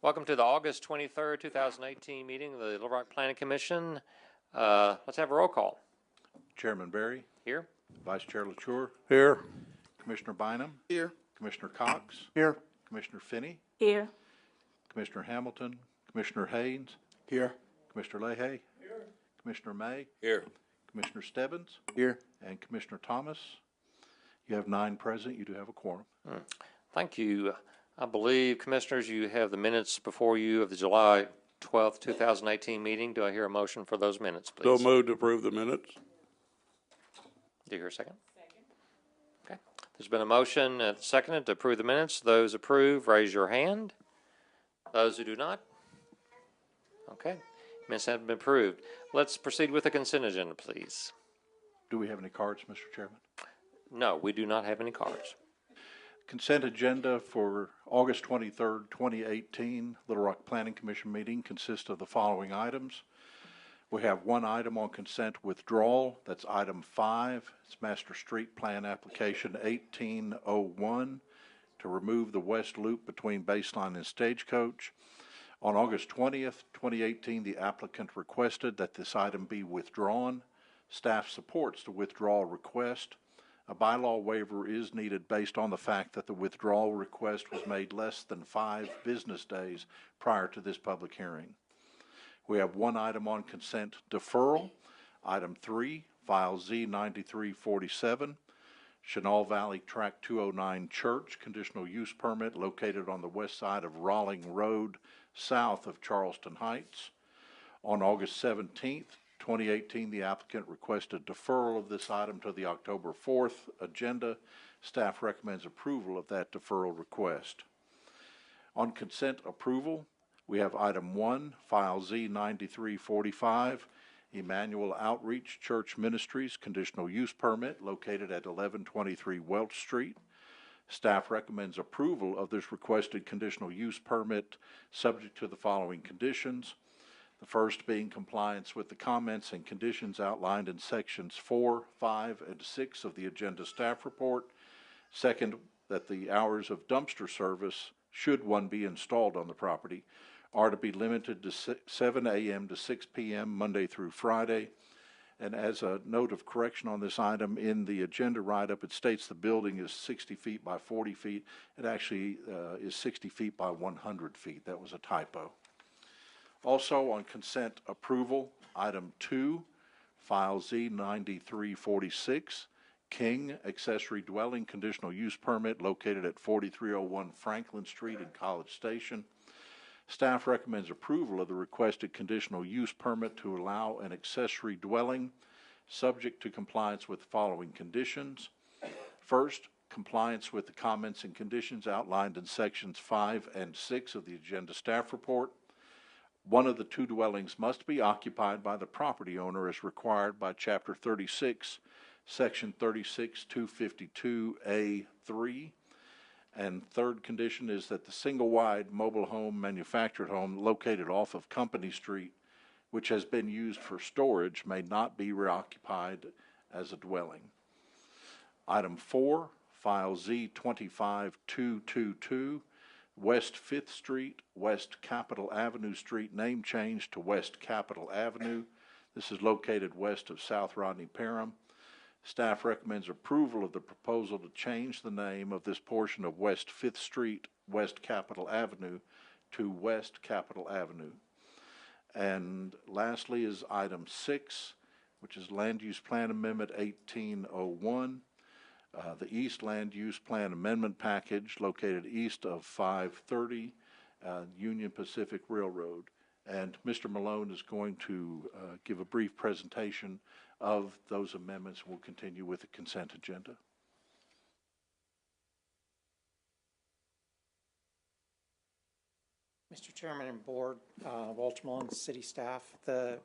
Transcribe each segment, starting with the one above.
Welcome to the August 23rd, 2018 meeting of the Little Rock Planning Commission. Let's have a roll call. Chairman Berry. Here. Vice Chair LaTour. Here. Commissioner Bynum. Here. Commissioner Cox. Here. Commissioner Finney. Here. Commissioner Hamilton. Commissioner Haynes. Here. Commissioner Leahy. Here. Commissioner May. Here. Commissioner Stebbins. Here. And Commissioner Thomas. You have 9 present. You do have a quorum. Thank you. I believe, Commissioners, you have the minutes before you of the July 12th, 2018 meeting. Do I hear a motion for those minutes, please? So moved to approve the minutes. Do you hear a second? Second. Okay. There's been a motion and seconded to approve the minutes. Those approve, raise your hand. Those who do not? Okay. Minutes have been approved. Let's proceed with the consent agenda, please. Do we have any cards, Mr. Chairman? No, we do not have any cards. Consent agenda for August 23rd, 2018 Little Rock Planning Commission meeting consists of the following items. We have one item on consent withdrawal. That's item 5. It's Master Street Plan Application 1801 to remove the west loop between Baseline and Stagecoach. On August 20th, 2018, the applicant requested that this item be withdrawn. Staff supports the withdrawal request. A bylaw waiver is needed based on the fact that the withdrawal request was made less than 5 business days prior to this public hearing. We have one item on consent deferral. Item 3, File Z9347, Chenal Valley Tract 209 Church, conditional use permit located on the west side of Rawling Road, south of Charleston Heights. On August 17th, 2018, the applicant requested deferral of this item to the October 4th agenda. Staff recommends approval of that deferral request. On consent approval, we have item 1, File Z9345, Emmanuel Outreach Church Ministries, conditional use permit located at 1123 Welch Street. Staff recommends approval of this requested conditional use permit subject to the following conditions. The first being compliance with the comments and conditions outlined in sections 4, 5, and 6 of the agenda staff report. Second, that the hours of dumpster service, should one be installed on the property, are to be limited to 7 a.m. to 6 p.m. Monday through Friday. And as a note of correction on this item, in the agenda write-up, it states the building is 60 feet by 40 feet. It actually is 60 feet by 100 feet. That was a typo. Also on consent approval, item 2, File Z9346, King Accessory Dwelling Conditional Use Permit located at 4301 Franklin Street in College Station. Staff recommends approval of the requested conditional use permit to allow an accessory dwelling subject to compliance with the following conditions. First, compliance with the comments and conditions outlined in sections 5 and 6 of the agenda staff report. One of the 2 dwellings must be occupied by the property owner as required by Chapter 36, Section 36-252A3. And third condition is that the single-wide mobile home, manufactured home located off of Company Street, which has been used for storage, may not be reoccupied as a dwelling. Item 4, File Z25222, West 5th Street, West Capitol Avenue Street, name change to West Capitol Avenue. This is located west of South Rodney Parham. Staff recommends approval of the proposal to change the name of this portion of West 5th Street, West Capitol Avenue to West Capitol Avenue. And lastly is item 6, which is Land Use Plan Amendment 1801. The East Land Use Plan Amendment Package located east of 530 Union Pacific Railroad. And Mr. Malone is going to give a brief presentation of those amendments. We'll continue with the consent agenda. Mr. Chairman and Board, Walter Malone, City Staff. The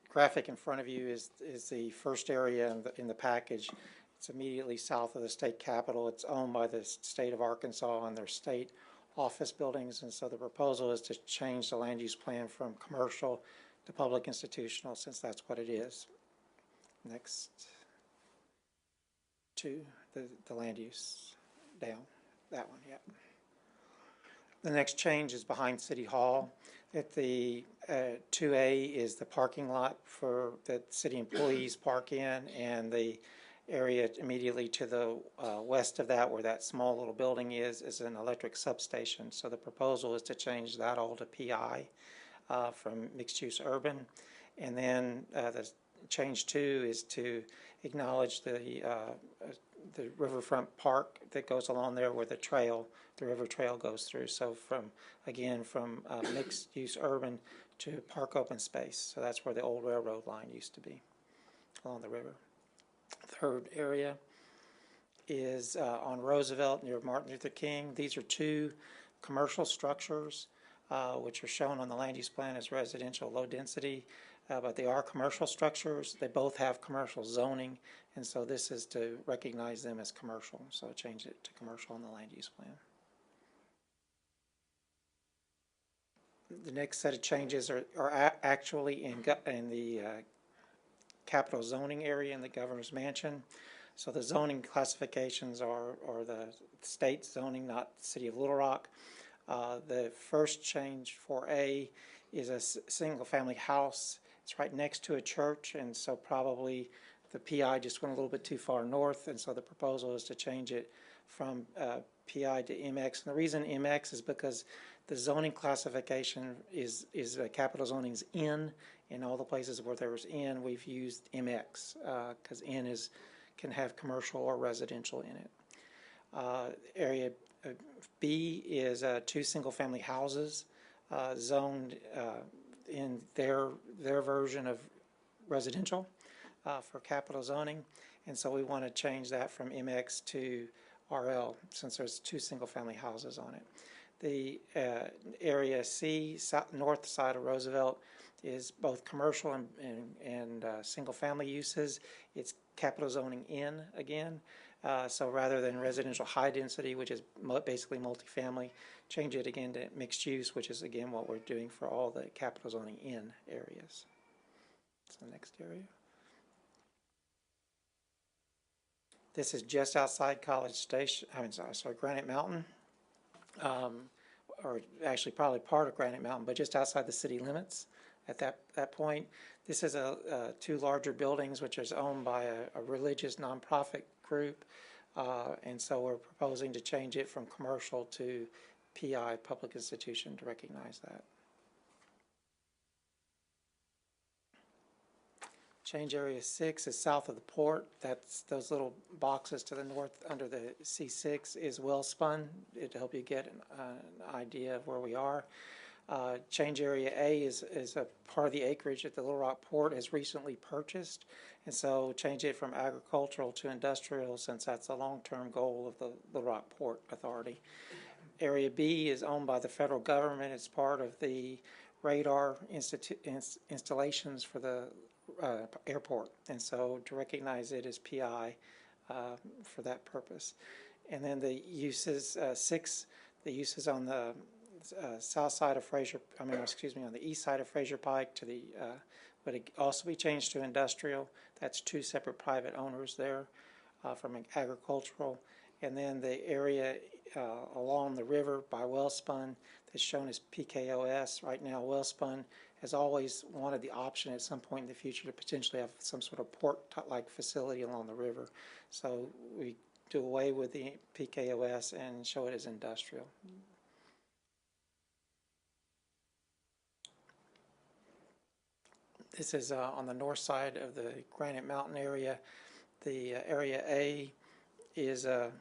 graphic in front of you is the first area in the package. It's immediately south of the state capitol. It's owned by the state of Arkansas and their state office buildings, and so the proposal is to change the land use plan from commercial to public institutional, since that's what it is. Next to the land use down, that one, yeah. The next change is behind City Hall. At the 2A is the parking lot for that city employees park in, and the area immediately to the west of that, where that small little building is an electric substation. So the proposal is to change that all to PI from mixed-use urban. And then the change 2 is to acknowledge the riverfront park that goes along there where the river trail goes through. So from mixed-use urban to park open space. So that's where the old railroad line used to be, along the river. Third area is on Roosevelt near Martin Luther King. These are two commercial structures which are shown on the land use plan as residential low density, but they are commercial structures. They both have commercial zoning, and so this is to recognize them as commercial. So change it to commercial on the land use plan. The next set of changes are actually in the capital zoning area in the governor's mansion. So the zoning classifications are the state zoning, not the city of Little Rock. The first change for A is a single family house. It's right next to a church, and so probably the PI just went a little bit too far north, and so the proposal is to change it from PI to MX. And the reason MX is because the zoning classification is capital zoning's N. In all the places where there's N, we've used MX because N can have commercial or residential in it. Area B is two single-family houses zoned in their version of residential for capital zoning, and so we want to change that from MX to RL since there's two single-family houses on it. The area C, north side of Roosevelt, is both commercial and single-family uses. It's capital zoning in again. So rather than residential high density, which is basically multifamily, change it again to mixed use, which is again what we're doing for all the capital zoning in areas. That's the next area. This is just outside College Station. Granite Mountain, or actually probably part of Granite Mountain, but just outside the city limits. At that point, this is two larger buildings which is owned by a religious nonprofit group, and so we're proposing to change it from commercial to PI, public institution, to recognize that. Change area 6 is south of the port. That's those little boxes to the north under the C6 is well spun. It'll help you get an idea of where we are. Change area A is a part of the acreage that the Little Rock Port has recently purchased, and so change it from agricultural to industrial since that's a long-term goal of the Little Rock Port Authority. Area B is owned by the federal government. It's part of the radar installations for the airport, and so to recognize it as PI for that purpose. And then the uses, the uses on the south side of on the east side of Fraser Pike to the, would also be changed to industrial. That's two separate private owners there from agricultural. And then the area along the river by Wellspun that's shown as PKOS. Right now, Wellspun has always wanted the option at some point in the future to potentially have some sort of port-like facility along the river. So we do away with the PKOS and show it as industrial. This is on the north side of the Granite Mountain area. The area A is a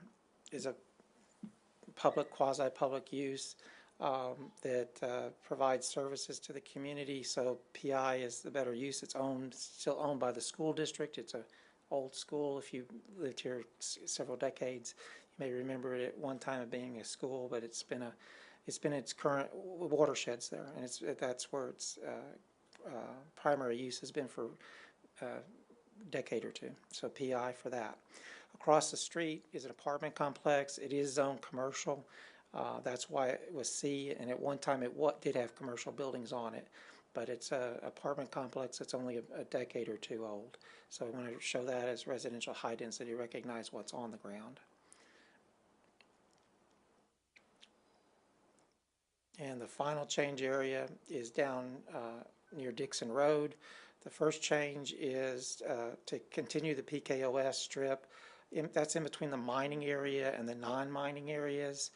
public, quasi-public use that provides services to the community. So PI is the better use. It's still owned by the school district. It's an old school. If you lived here several decades, you may remember it at one time of being a school, but it's been its current watersheds there, and that's where its primary use has been for a decade or two. So PI for that. Across the street is an apartment complex. It is zoned commercial. That's why it was C, and at one time it did have commercial buildings on it, but it's an apartment complex that's only a decade or two old. So we want to show that as residential high density, recognize what's on the ground. And the final change area is down near Dixon Road. The first change is to continue the PKOS strip. That's in between the mining area and the non-mining areas,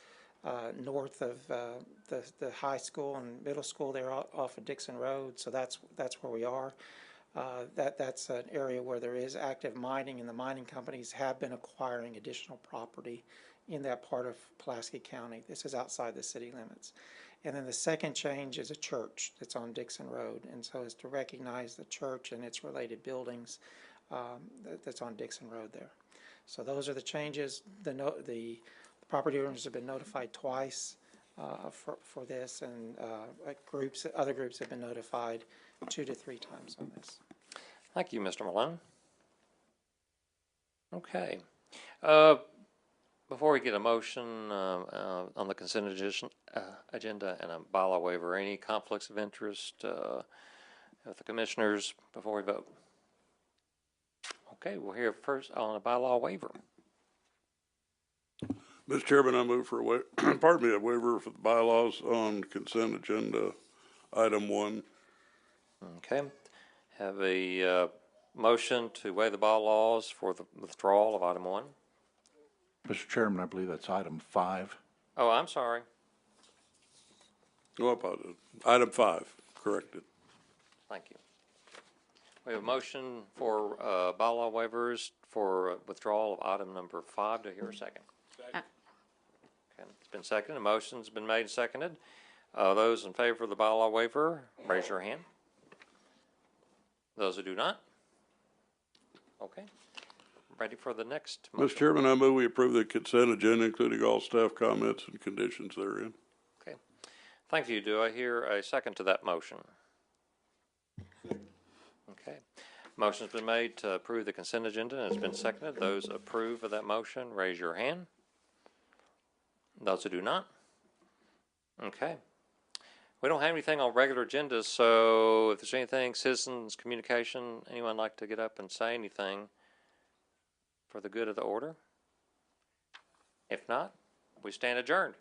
north of the high school and middle school there off of Dixon Road. So that's where we are. That's an area where there is active mining, and the mining companies have been acquiring additional property in that part of Pulaski County. This is outside the city limits. And then the second change is a church that's on Dixon Road, and so it's to recognize the church and its related buildings that's on Dixon Road there. So those are the changes. The property owners have been notified twice for this, and other groups have been notified 2 to 3 times on this. Thank you, Mr. Malone. Okay. Before we get a motion on the consent agenda and a bylaw waiver, any conflicts of interest with the commissioners before we vote? Okay, we'll hear first on a bylaw waiver. Mr. Chairman, I move for a waiver for the bylaws on consent agenda item 1. Okay, have a motion to waive the bylaws for the withdrawal of item 1. Mr. Chairman, I believe that's item 5. Oh, I'm sorry. Oh, I apologize. Item 5, corrected. Thank you. We have a motion for bylaw waivers for withdrawal of item number 5. Do I hear a second? Okay, it's been seconded. A motion's been made and seconded. Those in favor of the bylaw waiver, raise your hand. Those who do not? Okay. Ready for the next motion. Mr. Chairman, I move we approve the consent agenda, including all staff comments and conditions therein. Okay. Thank you. Do I hear a second to that motion? Okay. Motion's been made to approve the consent agenda and it's been seconded. Those approve of that motion, raise your hand. Those who do not? Okay. We don't have anything on regular agendas, so if there's anything, citizens communication, anyone like to get up and say anything for the good of the order? If not, we stand adjourned.